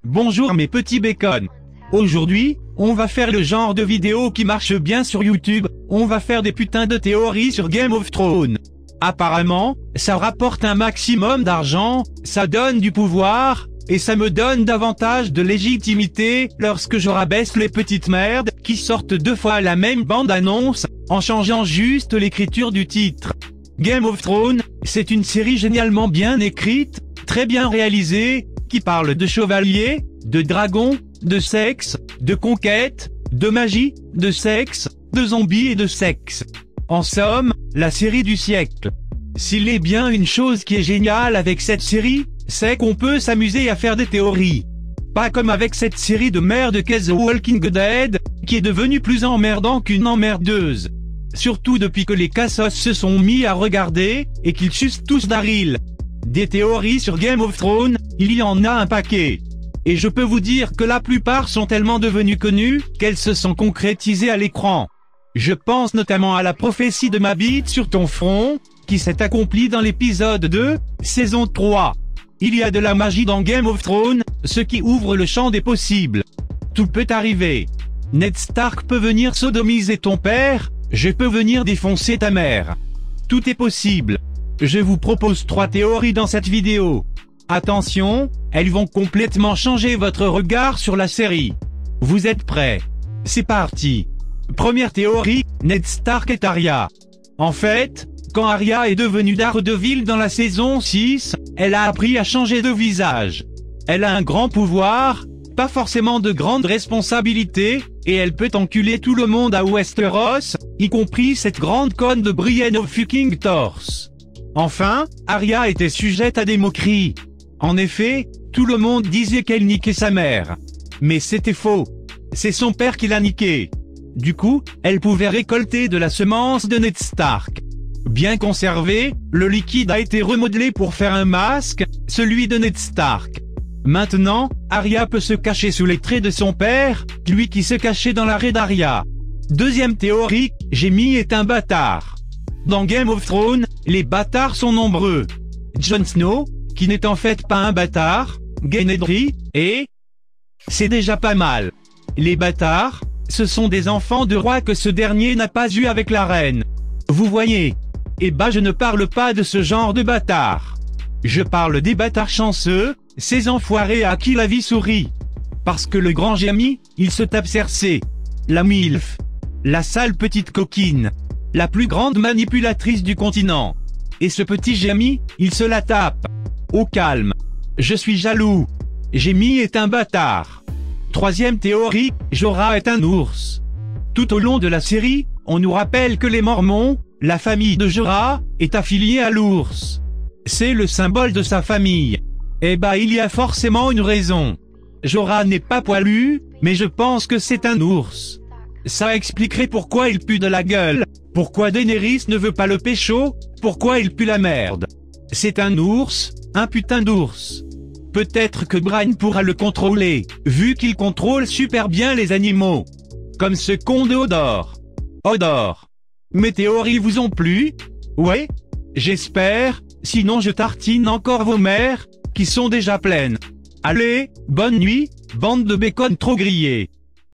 Bonjour mes petits bacons. Aujourd'hui, on va faire le genre de vidéo qui marche bien sur YouTube, on va faire des putains de théories sur Game of Thrones. Apparemment, ça rapporte un maximum d'argent, ça donne du pouvoir, et ça me donne davantage de légitimité lorsque je rabaisse les petites merdes qui sortent 2 fois la même bande-annonce, en changeant juste l'écriture du titre. Game of Thrones, c'est une série génialement bien écrite, très bien réalisée, qui parle de chevaliers, de dragons, de sexe, de conquête, de magie, de sexe, de zombies et de sexe. En somme, la série du siècle. S'il est bien une chose qui est géniale avec cette série, c'est qu'on peut s'amuser à faire des théories. Pas comme avec cette série de merde qu'est The Walking Dead, qui est devenue plus emmerdant qu'une emmerdeuse. Surtout depuis que les cassos se sont mis à regarder, et qu'ils sucent tous Daryl. Des théories sur Game of Thrones, il y en a un paquet. Et je peux vous dire que la plupart sont tellement devenues connues, qu'elles se sont concrétisées à l'écran. Je pense notamment à la prophétie de ma bite sur ton front, qui s'est accomplie dans l'épisode 2, saison 3. Il y a de la magie dans Game of Thrones, ce qui ouvre le champ des possibles. Tout peut arriver. Ned Stark peut venir sodomiser ton père, je peux venir défoncer ta mère. Tout est possible. Je vous propose 3 théories dans cette vidéo. Attention, elles vont complètement changer votre regard sur la série. Vous êtes prêts? C'est parti. Première théorie, Ned Stark et Arya. En fait, quand Arya est devenue Daredevil dans la saison 6, elle a appris à changer de visage. Elle a un grand pouvoir, pas forcément de grandes responsabilités, et elle peut enculer tout le monde à Westeros, y compris cette grande conne de Brienne of fucking Torse. Enfin, Arya était sujette à des moqueries. En effet, tout le monde disait qu'elle niquait sa mère. Mais c'était faux. C'est son père qui l'a niquée. Du coup, elle pouvait récolter de la semence de Ned Stark. Bien conservé, le liquide a été remodelé pour faire un masque, celui de Ned Stark. Maintenant, Arya peut se cacher sous les traits de son père, lui qui se cachait dans l'arrêt d'Arya. Deuxième théorie, Jaime est un bâtard. Dans Game of Thrones, les bâtards sont nombreux. Jon Snow, qui n'est en fait pas un bâtard, Gendry, et... c'est déjà pas mal. Les bâtards, ce sont des enfants de rois que ce dernier n'a pas eu avec la reine. Vous voyez? Eh bah je ne parle pas de ce genre de bâtards. Je parle des bâtards chanceux, ces enfoirés à qui la vie sourit. Parce que le grand Jaime, il se tape Cersei. La MILF. La sale petite coquine. La plus grande manipulatrice du continent. Et ce petit Jaime, il se la tape. Au calme. Je suis jaloux. Jaime est un bâtard. Troisième théorie, Jorah est un ours. Tout au long de la série, on nous rappelle que les Mormons, la famille de Jorah, est affiliée à l'ours. C'est le symbole de sa famille. Eh bah il y a forcément une raison. Jorah n'est pas poilu, mais je pense que c'est un ours. Ça expliquerait pourquoi il pue de la gueule, pourquoi Daenerys ne veut pas le pécho, pourquoi il pue la merde. C'est un ours, un putain d'ours. Peut-être que Bran pourra le contrôler, vu qu'il contrôle super bien les animaux. Comme ce con de Hodor. Hodor. Mes théories vous ont plu? Ouais? J'espère, sinon je tartine encore vos mères, qui sont déjà pleines. Allez, bonne nuit, bande de bacon trop grillés.